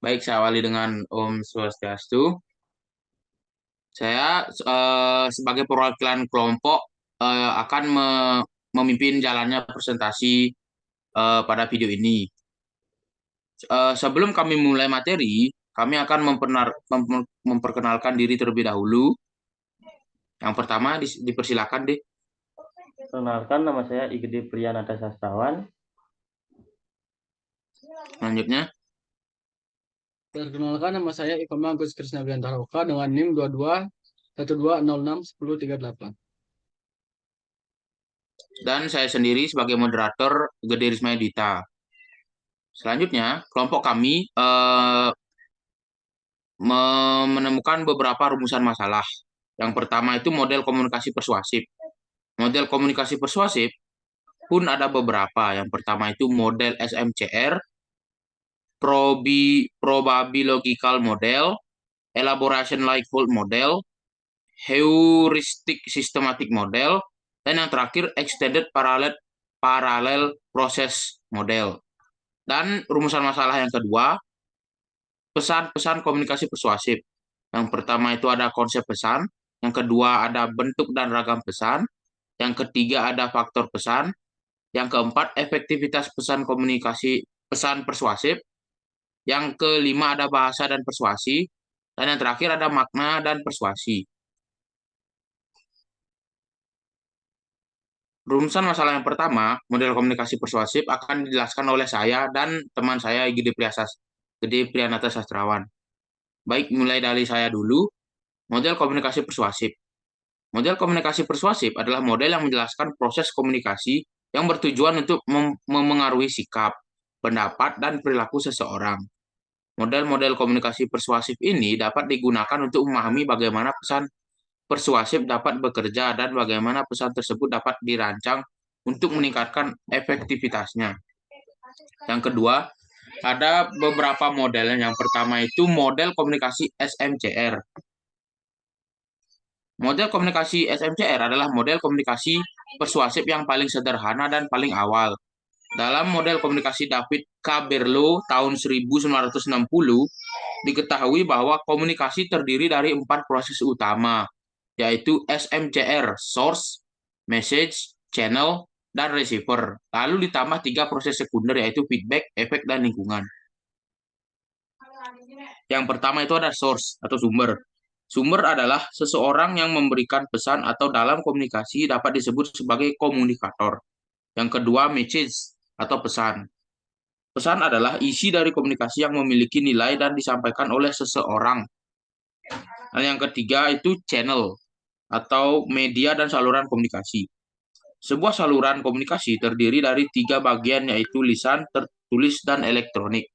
Baik, saya awali dengan Om Swastiastu. Saya sebagai perwakilan kelompok akan memimpin jalannya presentasi pada video ini. Sebelum kami mulai materi, kami akan memperkenalkan diri terlebih dahulu. Yang pertama, dipersilakan deh. Perkenalkan, nama saya Igede Priyanata Sastrawan. Selanjutnya, Perkenalkan, nama saya Ikoma Agus Krisna Biantaroka dengan NIM 22 1206 1038. dan saya sendiri sebagai moderator Gede Risma Edita. Selanjutnya, kelompok kami menemukan beberapa rumusan masalah. Yang pertama itu model komunikasi persuasif. Model komunikasi persuasif pun ada beberapa. Yang pertama itu model SMCR, Probabililogical Model, Elaboration Likelihood Model, Heuristic Systematic Model, dan yang terakhir Extended Parallel Process Model. Dan rumusan masalah yang kedua, pesan-pesan komunikasi persuasif. Yang pertama itu ada konsep pesan, yang kedua ada bentuk dan ragam pesan, yang ketiga ada faktor pesan, yang keempat efektivitas pesan komunikasi pesan persuasif, yang kelima ada bahasa dan persuasi, dan yang terakhir ada makna dan persuasi. Rumusan masalah yang pertama, model komunikasi persuasif akan dijelaskan oleh saya dan teman saya Gede Priyanata Sastrawan. Baik, mulai dari saya dulu. Model komunikasi persuasif. Model komunikasi persuasif adalah model yang menjelaskan proses komunikasi yang bertujuan untuk memengaruhi sikap, pendapat, dan perilaku seseorang. Model-model komunikasi persuasif ini dapat digunakan untuk memahami bagaimana pesan persuasif dapat bekerja dan bagaimana pesan tersebut dapat dirancang untuk meningkatkan efektivitasnya. Yang kedua, ada beberapa model. Yang pertama itu model komunikasi SMCR. Model komunikasi SMCR adalah model komunikasi persuasif yang paling sederhana dan paling awal. Dalam model komunikasi David K. Berlo tahun 1960, diketahui bahwa komunikasi terdiri dari 4 proses utama, yaitu SMCR, Source, Message, Channel, dan Receiver. Lalu ditambah 3 proses sekunder, yaitu feedback, efek, dan lingkungan. Yang pertama itu ada source atau sumber. Sumber adalah seseorang yang memberikan pesan atau dalam komunikasi dapat disebut sebagai komunikator. Yang kedua, message atau pesan. Pesan adalah isi dari komunikasi yang memiliki nilai dan disampaikan oleh seseorang. Dan yang ketiga itu channel atau media dan saluran komunikasi. Sebuah saluran komunikasi terdiri dari 3 bagian, yaitu lisan, tertulis, dan elektronik.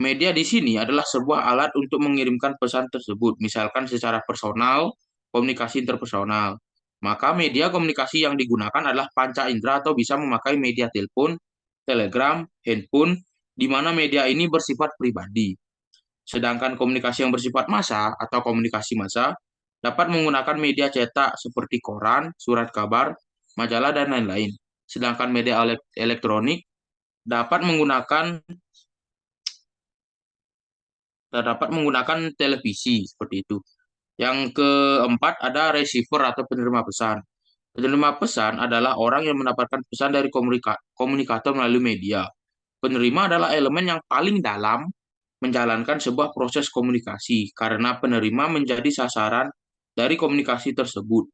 Media di sini adalah sebuah alat untuk mengirimkan pesan tersebut, misalkan secara personal, komunikasi interpersonal. Maka media komunikasi yang digunakan adalah panca indera atau bisa memakai media telepon, telegram, handphone, di mana media ini bersifat pribadi. Sedangkan komunikasi yang bersifat massa atau komunikasi massa dapat menggunakan media cetak seperti koran, surat kabar, majalah, dan lain-lain. Sedangkan media elektronik dapat menggunakan televisi seperti itu. Yang keempat ada receiver atau penerima pesan. Penerima pesan adalah orang yang mendapatkan pesan dari komunikator melalui media. Penerima adalah elemen yang paling dalam menjalankan sebuah proses komunikasi karena penerima menjadi sasaran dari komunikasi tersebut.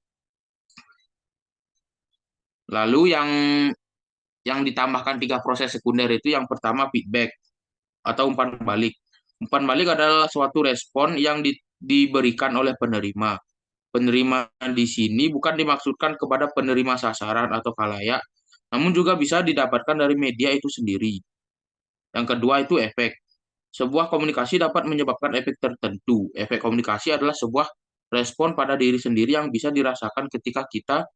Lalu yang ditambahkan 3 proses sekunder itu yang pertama feedback atau umpan balik. Umpan balik adalah suatu respon yang diberikan oleh penerima. Penerima di sini bukan dimaksudkan kepada penerima sasaran atau khalayak, namun juga bisa didapatkan dari media itu sendiri. Yang kedua itu efek. Sebuah komunikasi dapat menyebabkan efek tertentu. Efek komunikasi adalah sebuah respon pada diri sendiri yang bisa dirasakan ketika kita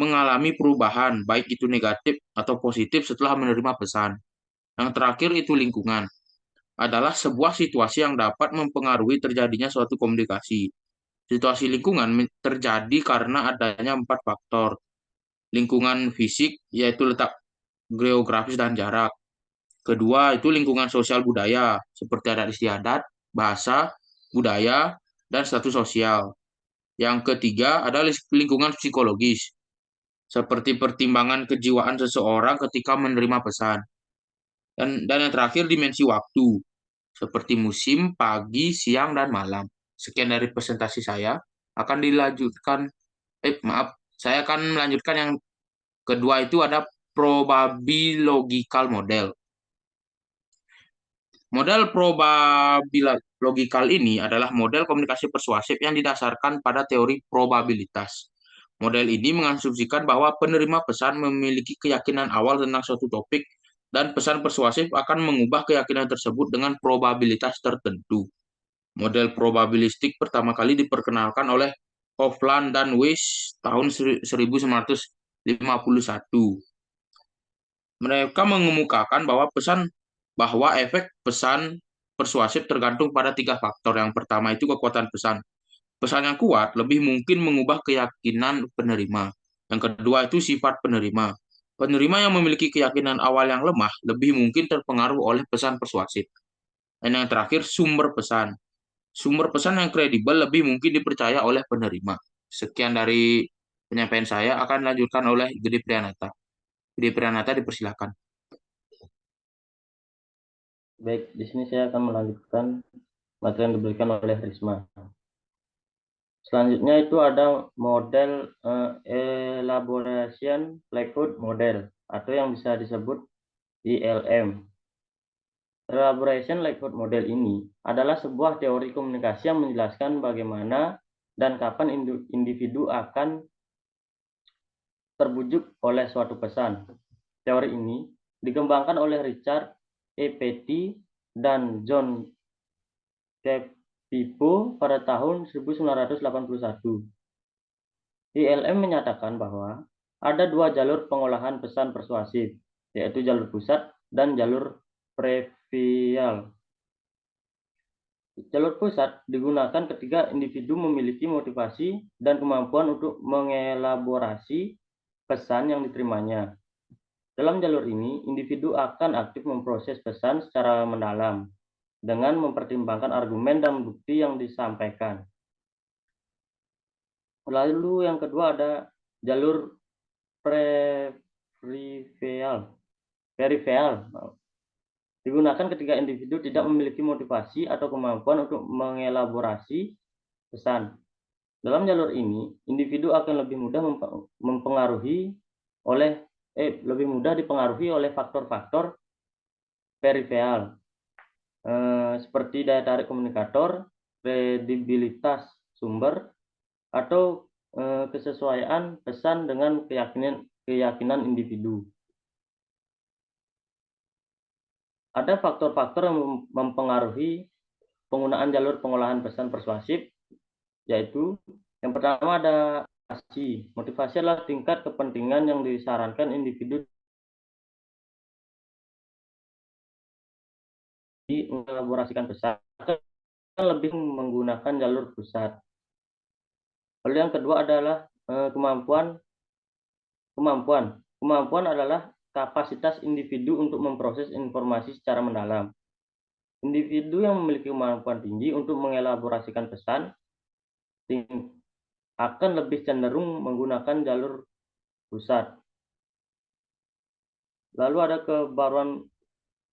mengalami perubahan, baik itu negatif atau positif setelah menerima pesan. Yang terakhir itu lingkungan. Adalah sebuah situasi yang dapat mempengaruhi terjadinya suatu komunikasi. Situasi lingkungan terjadi karena adanya 4 faktor. Lingkungan fisik, yaitu letak geografis dan jarak. Kedua itu lingkungan sosial budaya, seperti adat istiadat, bahasa, budaya, dan status sosial. Yang ketiga adalah lingkungan psikologis, seperti pertimbangan kejiwaan seseorang ketika menerima pesan. Dan yang terakhir dimensi waktu, seperti musim, pagi, siang, dan malam. Sekian dari presentasi saya. Akan dilanjutkan, maaf, saya akan melanjutkan yang kedua itu ada probabililogical model. Model probabililogical ini adalah model komunikasi persuasif yang didasarkan pada teori probabilitas. Model ini mengasumsikan bahwa penerima pesan memiliki keyakinan awal tentang suatu topik dan pesan persuasif akan mengubah keyakinan tersebut dengan probabilitas tertentu. Model probabilistik pertama kali diperkenalkan oleh Hofland dan Weiss tahun 1951. Mereka mengemukakan bahwa efek pesan persuasif tergantung pada 3 faktor. Yang pertama itu kekuatan pesan. Pesan yang kuat lebih mungkin mengubah keyakinan penerima. Yang kedua itu sifat penerima. Penerima yang memiliki keyakinan awal yang lemah lebih mungkin terpengaruh oleh pesan persuasif. Dan yang terakhir sumber pesan. Sumber pesan yang kredibel lebih mungkin dipercaya oleh penerima. Sekian dari penyampaian saya, akan dilanjutkan oleh Gede Priyanata. Gede Priyanata, dipersilakan. Baik, di sini saya akan melanjutkan materi yang diberikan oleh Risma. Selanjutnya itu ada model Elaboration Likelihood Model atau yang bisa disebut ILM. Elaboration Likelihood Model ini adalah sebuah teori komunikasi yang menjelaskan bagaimana dan kapan individu akan terbujuk oleh suatu pesan. Teori ini dikembangkan oleh Richard E. Petty dan John Cappipo pada tahun 1981. ILM menyatakan bahwa ada 2 jalur pengolahan pesan persuasif, yaitu jalur pusat dan jalur previal. Jalur pusat digunakan ketika individu memiliki motivasi dan kemampuan untuk mengelaborasi pesan yang diterimanya. Dalam jalur ini, individu akan aktif memproses pesan secara mendalam dengan mempertimbangkan argumen dan bukti yang disampaikan. Lalu yang kedua ada jalur peripheral. Digunakan ketika individu tidak memiliki motivasi atau kemampuan untuk mengelaborasi pesan. Dalam jalur ini, individu akan lebih mudah dipengaruhi oleh faktor-faktor peripheral seperti daya tarik komunikator, kredibilitas sumber, atau kesesuaian pesan dengan keyakinan individu. Ada faktor-faktor yang mempengaruhi penggunaan jalur pengolahan pesan persuasif, yaitu yang pertama ada motivasi. Motivasi adalah tingkat kepentingan yang disarankan individu mengelaborasikan pesan lebih menggunakan jalur pusat. Lalu yang kedua adalah kemampuan. Kemampuan adalah kapasitas individu untuk memproses informasi secara mendalam. Individu yang memiliki kemampuan tinggi untuk mengelaborasikan pesan akan lebih cenderung menggunakan jalur pusat. Lalu ada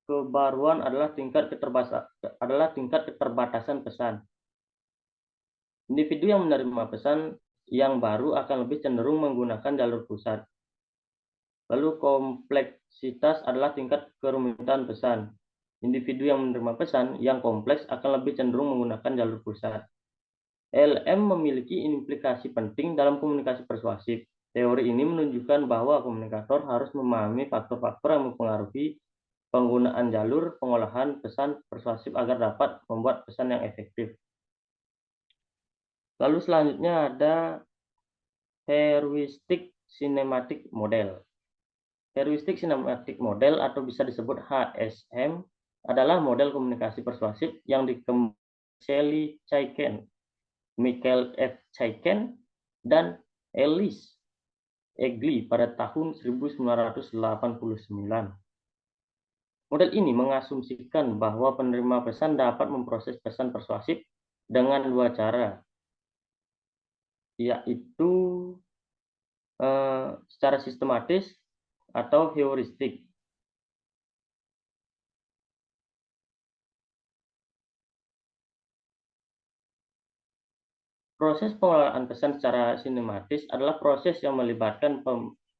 kebaruan adalah tingkat keterbatasan pesan. Individu yang menerima pesan yang baru akan lebih cenderung menggunakan jalur pusat. Lalu kompleksitas adalah tingkat kerumitan pesan. Individu yang menerima pesan yang kompleks akan lebih cenderung menggunakan jalur pusat. LM memiliki implikasi penting dalam komunikasi persuasif. Teori ini menunjukkan bahwa komunikator harus memahami faktor-faktor yang mempengaruhi penggunaan jalur pengolahan pesan persuasif agar dapat membuat pesan yang efektif. Lalu selanjutnya ada heuristic cinematic model. Heuristic cinematic model atau bisa disebut HSM adalah model komunikasi persuasif yang dikembangkan Shelley Chaiken, Michael F. Chaiken, dan Alice Eagly pada tahun 1989. Model ini mengasumsikan bahwa penerima pesan dapat memproses pesan persuasif dengan dua cara, yaitu secara sistematis atau heuristik. Proses pengelolaan pesan secara sinematis adalah proses yang melibatkan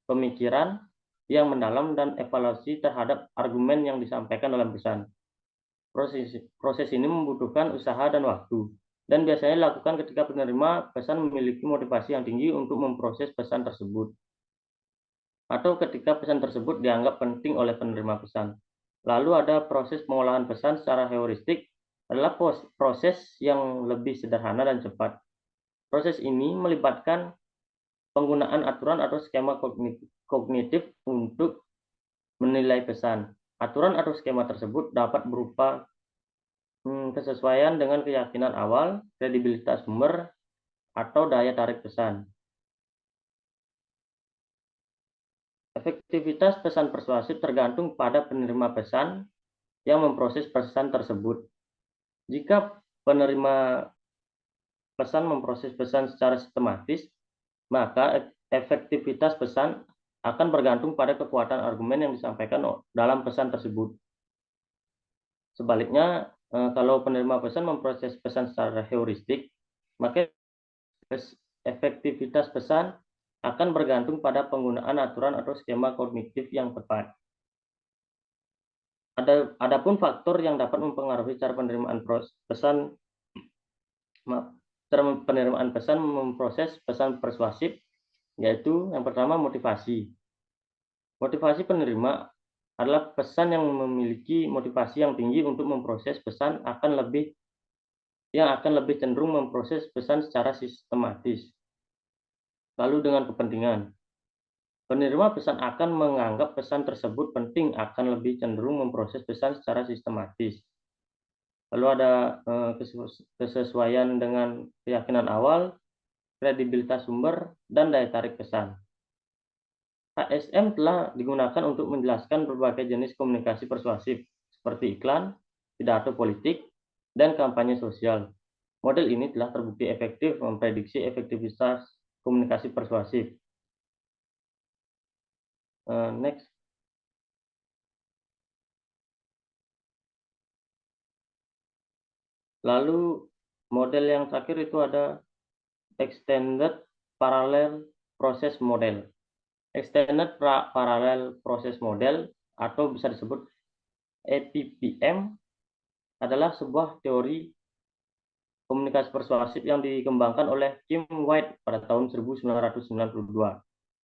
pemikiran yang mendalam dan evaluasi terhadap argumen yang disampaikan dalam pesan. Proses ini membutuhkan usaha dan waktu, dan biasanya dilakukan ketika penerima pesan memiliki motivasi yang tinggi untuk memproses pesan tersebut, atau ketika pesan tersebut dianggap penting oleh penerima pesan. Lalu ada proses pengolahan pesan secara heuristik, adalah proses yang lebih sederhana dan cepat. Proses ini melibatkan penggunaan aturan atau skema kognitif untuk menilai pesan. Aturan atau skema tersebut dapat berupa kesesuaian dengan keyakinan awal, kredibilitas sumber, atau daya tarik pesan. Efektivitas pesan persuasif tergantung pada penerima pesan yang memproses pesan tersebut. Jika penerima pesan memproses pesan secara sistematis, maka efektivitas pesan akan bergantung pada kekuatan argumen yang disampaikan dalam pesan tersebut. Sebaliknya, kalau penerima pesan memproses pesan secara heuristik, maka efektivitas pesan akan bergantung pada penggunaan aturan atau skema kognitif yang tepat. Adapun faktor yang dapat mempengaruhi cara penerimaan pesan memproses pesan persuasif, yaitu yang pertama motivasi. Motivasi penerima adalah pesan yang memiliki motivasi yang tinggi untuk memproses pesan akan lebih cenderung memproses pesan secara sistematis. Lalu dengan kepentingan, penerima pesan akan menganggap pesan tersebut penting akan lebih cenderung memproses pesan secara sistematis. Lalu ada kesesuaian dengan keyakinan awal, kredibilitas sumber, dan daya tarik pesan. HSM telah digunakan untuk menjelaskan berbagai jenis komunikasi persuasif, seperti iklan, pidato politik, dan kampanye sosial. Model ini telah terbukti efektif memprediksi efektivitas komunikasi persuasif. Next. Lalu model yang terakhir itu ada Extended Parallel Process Model. Extended Parallel Process Model atau bisa disebut EPPM adalah sebuah teori komunikasi persuasif yang dikembangkan oleh Kim White pada tahun 1992.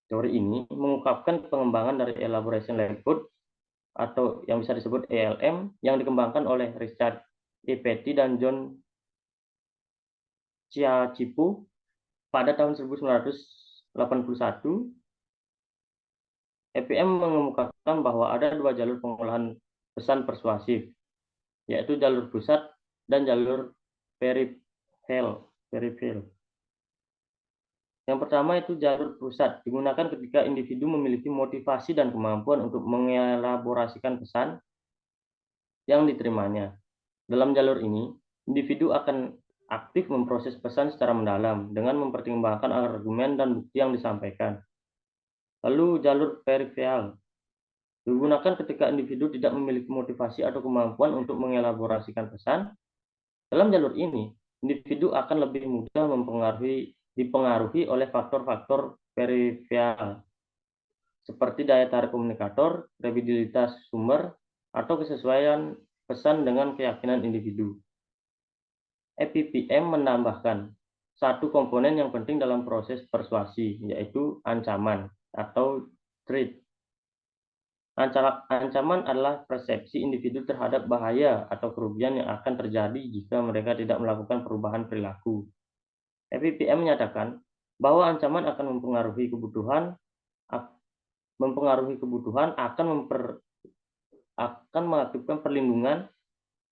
Teori ini mengungkapkan pengembangan dari Elaboration Layout atau yang bisa disebut ELM yang dikembangkan oleh Richard E. Petty dan John Chiacipu pada tahun 1981. EPM mengemukakan bahwa ada dua jalur pengolahan pesan persuasif, yaitu jalur pusat dan jalur peripheral. Yang pertama itu jalur pusat, digunakan ketika individu memiliki motivasi dan kemampuan untuk mengelaborasikan pesan yang diterimanya. Dalam jalur ini, individu akan aktif memproses pesan secara mendalam dengan mempertimbangkan argumen dan bukti yang disampaikan. Lalu jalur peripheral digunakan ketika individu tidak memiliki motivasi atau kemampuan untuk mengelaborasikan pesan. Dalam jalur ini, individu akan lebih mudah dipengaruhi oleh faktor-faktor peripheral seperti daya tarik komunikator, kredibilitas sumber, atau kesesuaian pesan dengan keyakinan individu. EPPM menambahkan satu komponen yang penting dalam proses persuasi, yaitu ancaman atau threat. Ancaman adalah persepsi individu terhadap bahaya atau kerugian yang akan terjadi jika mereka tidak melakukan perubahan perilaku. EPPM menyatakan bahwa ancaman akan mempengaruhi kebutuhan akan mengaktifkan perlindungan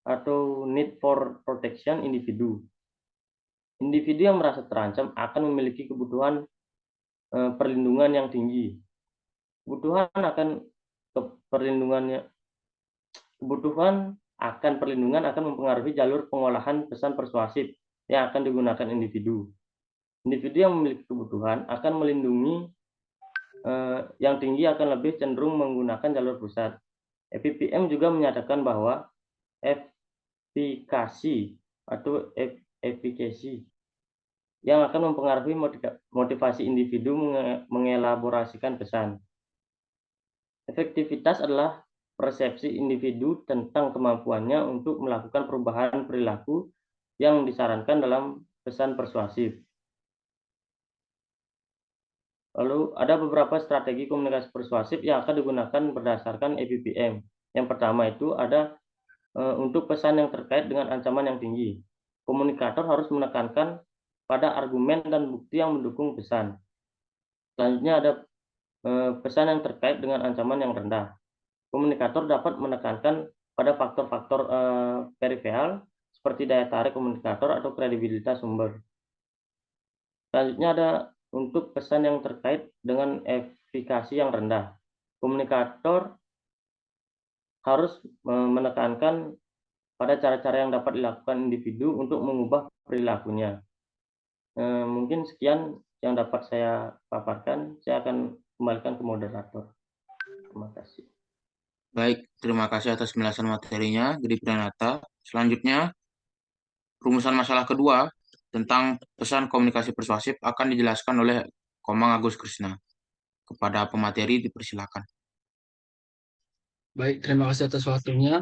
atau need for protection individu. Individu yang merasa terancam akan memiliki kebutuhan perlindungan yang tinggi. Kebutuhan akan perlindungannya Kebutuhan akan perlindungan akan mempengaruhi jalur pengolahan pesan persuasif yang akan digunakan individu. Individu yang memiliki kebutuhan akan melindungi yang tinggi akan lebih cenderung menggunakan jalur pusat. EPPM juga menyatakan bahwa efikasi atau efikasi yang akan mempengaruhi motivasi individu mengelaborasikan pesan. Efektivitas adalah persepsi individu tentang kemampuannya untuk melakukan perubahan perilaku yang disarankan dalam pesan persuasif. Lalu ada beberapa strategi komunikasi persuasif yang akan digunakan berdasarkan EPPM. Yang pertama itu ada untuk pesan yang terkait dengan ancaman yang tinggi. Komunikator harus menekankan pada argumen dan bukti yang mendukung pesan. Selanjutnya ada pesan yang terkait dengan ancaman yang rendah. Komunikator dapat menekankan pada faktor-faktor peripheral seperti daya tarik komunikator atau kredibilitas sumber. Selanjutnya ada untuk pesan yang terkait dengan efikasi yang rendah. Komunikator harus menekankan pada cara-cara yang dapat dilakukan individu untuk mengubah perilakunya. Mungkin sekian yang dapat saya paparkan. Saya akan kembalikan ke moderator. Terima kasih. Baik, terima kasih atas penjelasan materinya, Gede Pranata. Selanjutnya, rumusan masalah kedua tentang pesan komunikasi persuasif akan dijelaskan oleh Komang Agus Krisna. Kepada pemateri dipersilakan. Baik, terima kasih atas waktunya.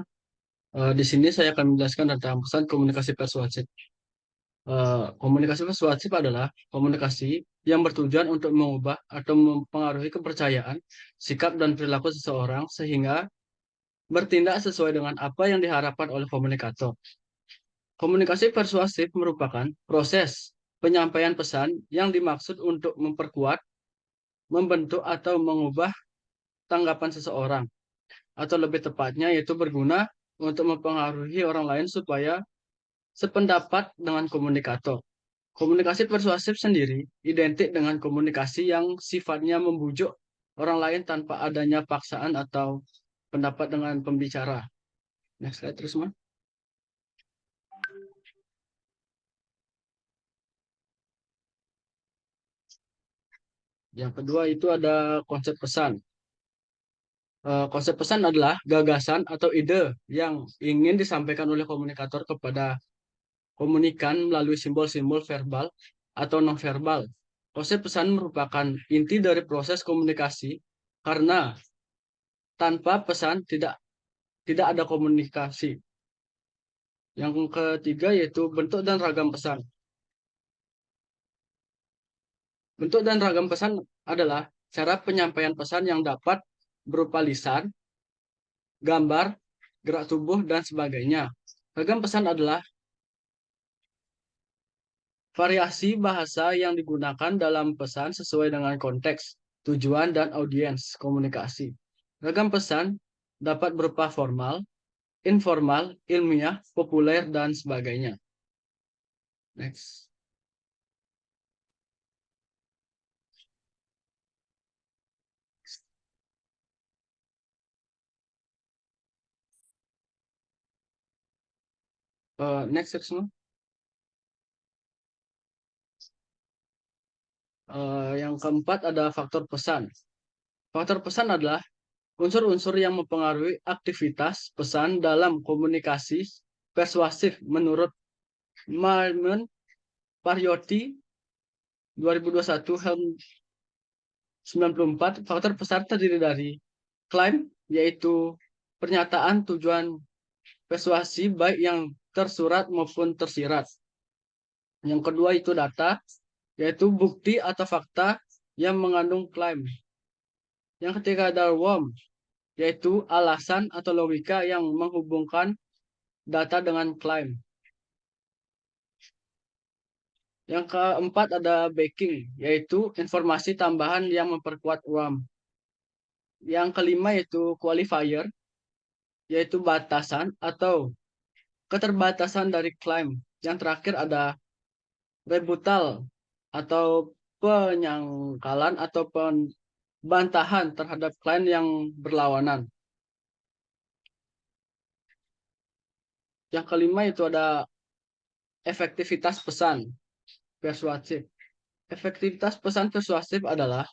Di sini saya akan menjelaskan tentang pesan komunikasi persuasif. Komunikasi persuasif adalah komunikasi yang bertujuan untuk mengubah atau mempengaruhi kepercayaan, sikap, dan perilaku seseorang sehingga bertindak sesuai dengan apa yang diharapkan oleh komunikator. Komunikasi persuasif merupakan proses penyampaian pesan yang dimaksud untuk memperkuat, membentuk, atau mengubah tanggapan seseorang, atau lebih tepatnya yaitu berguna untuk mempengaruhi orang lain supaya sependapat dengan komunikator. Komunikasi persuasif sendiri identik dengan komunikasi yang sifatnya membujuk orang lain tanpa adanya paksaan atau pendapat dengan pembicara. Next slide terus, Mas. Yang kedua itu ada konsep pesan. Konsep pesan adalah gagasan atau ide yang ingin disampaikan oleh komunikator kepada komunikan melalui simbol-simbol verbal atau nonverbal. Konsep pesan merupakan inti dari proses komunikasi karena tanpa pesan tidak ada komunikasi. Yang ketiga yaitu bentuk dan ragam pesan. Bentuk dan ragam pesan adalah cara penyampaian pesan yang dapat berupa lisan, gambar, gerak tubuh, dan sebagainya. Ragam pesan adalah variasi bahasa yang digunakan dalam pesan sesuai dengan konteks, tujuan, dan audiens komunikasi. Ragam pesan dapat berupa formal, informal, ilmiah, populer, dan sebagainya. Next. Next section. Yang keempat ada faktor pesan. Faktor pesan adalah unsur-unsur yang mempengaruhi aktivitas pesan dalam komunikasi persuasif menurut Marmon Pariotti 2021 94. Faktor pesan terdiri dari klaim, yaitu pernyataan tujuan persuasi baik yang tersurat maupun tersirat. Yang kedua itu data, yaitu bukti atau fakta yang mengandung klaim. Yang ketiga ada worm, yaitu alasan atau logika yang menghubungkan data dengan klaim. Yang keempat ada backing, yaitu informasi tambahan yang memperkuat worm. Yang kelima yaitu qualifier, yaitu batasan atau keterbatasan dari klaim. Yang terakhir ada rebuttal atau penyangkalan atau bantahan terhadap klaim yang berlawanan. Yang kelima itu ada efektivitas pesan persuasif. Efektivitas pesan persuasif adalah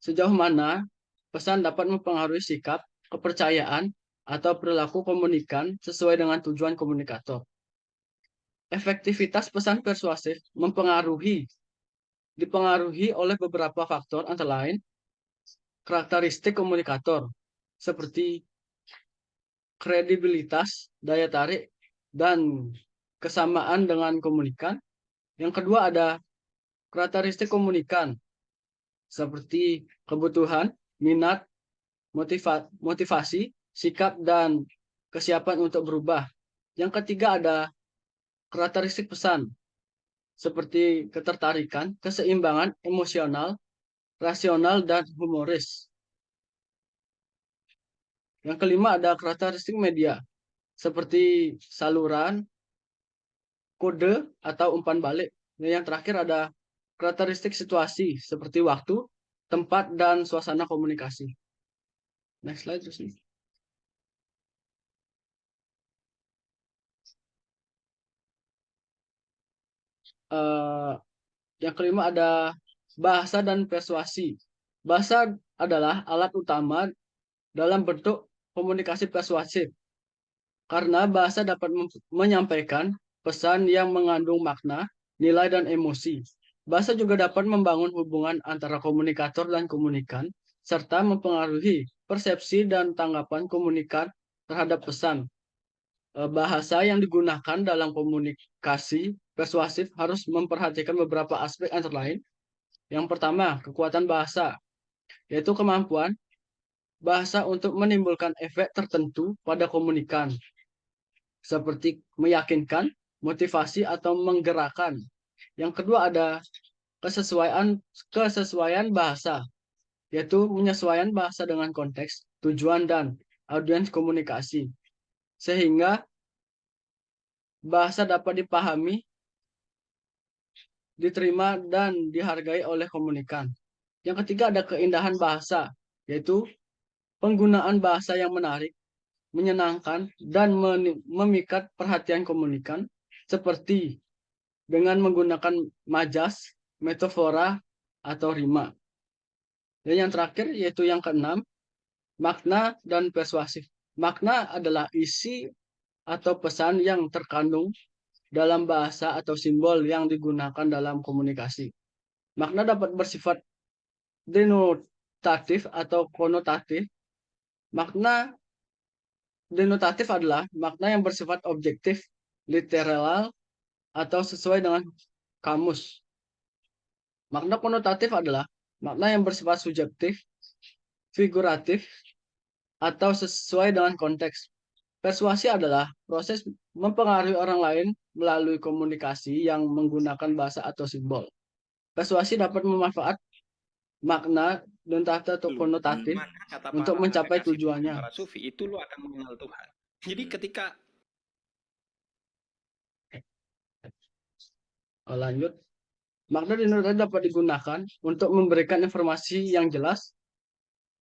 sejauh mana pesan dapat mempengaruhi sikap, kepercayaan, atau perilaku komunikan sesuai dengan tujuan komunikator. Efektivitas pesan persuasif dipengaruhi oleh beberapa faktor antara lain karakteristik komunikator seperti kredibilitas, daya tarik, dan kesamaan dengan komunikan. Yang kedua ada karakteristik komunikan seperti kebutuhan, minat, motivasi, sikap, dan kesiapan untuk berubah. Yang ketiga ada karakteristik pesan seperti ketertarikan, keseimbangan emosional, rasional, dan humoris. Yang kelima ada karakteristik media seperti saluran, kode, atau umpan balik. Dan yang terakhir ada karakteristik situasi seperti waktu, tempat, dan suasana komunikasi. Next slide terus nih. Yang kelima ada bahasa dan persuasi. Bahasa adalah alat utama dalam bentuk komunikasi persuasif karena bahasa dapat menyampaikan pesan yang mengandung makna, nilai, dan emosi. Bahasa juga dapat membangun hubungan antara komunikator dan komunikan, serta mempengaruhi persepsi dan tanggapan komunikan terhadap pesan. Bahasa yang digunakan dalam komunikasi persuasif harus memperhatikan beberapa aspek antara lain. Yang pertama, kekuatan bahasa, yaitu kemampuan bahasa untuk menimbulkan efek tertentu pada komunikan, seperti meyakinkan, motivasi, atau menggerakkan. Yang kedua ada kesesuaian bahasa, yaitu menyesuaikan bahasa dengan konteks, tujuan, dan audiens komunikasi, sehingga bahasa dapat dipahami, diterima, dan dihargai oleh komunikan. Yang ketiga ada keindahan bahasa, yaitu penggunaan bahasa yang menarik, menyenangkan, dan memikat perhatian komunikan, seperti dengan menggunakan majas, metafora, atau rima. Dan yang terakhir yaitu yang keenam, makna dan persuasif. Makna adalah isi atau pesan yang terkandung dalam bahasa atau simbol yang digunakan dalam komunikasi. Makna dapat bersifat denotatif atau konotatif. Makna denotatif adalah makna yang bersifat objektif, literal, atau sesuai dengan kamus. Makna konotatif adalah makna yang bersifat subjektif, figuratif, atau sesuai dengan konteks. Persuasi adalah proses mempengaruhi orang lain melalui komunikasi yang menggunakan bahasa atau simbol. Persuasi dapat memanfaat makna denotatif atau konotatif untuk mencapai tujuannya. Para sufi itu lo akan mengenal Tuhan. Jadi ketika lanjut, makna denotatif dapat digunakan untuk memberikan informasi yang jelas,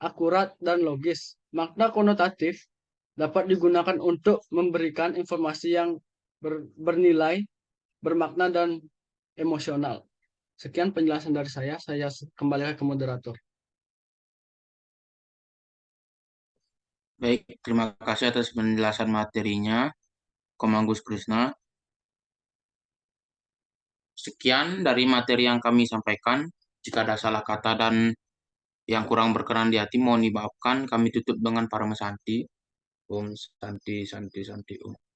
akurat, dan logis. Makna konotatif dapat digunakan untuk memberikan informasi yang bernilai, bermakna, dan emosional. Sekian penjelasan dari saya kembalikan ke moderator. Baik, terima kasih atas penjelasan materinya, Komanggus Krishna. Sekian dari materi yang kami sampaikan. Jika ada salah kata dan yang kurang berkenan di hati, mohon dimaafkan. Kami tutup dengan Paramasanti. Om Santi Santi Santi Om.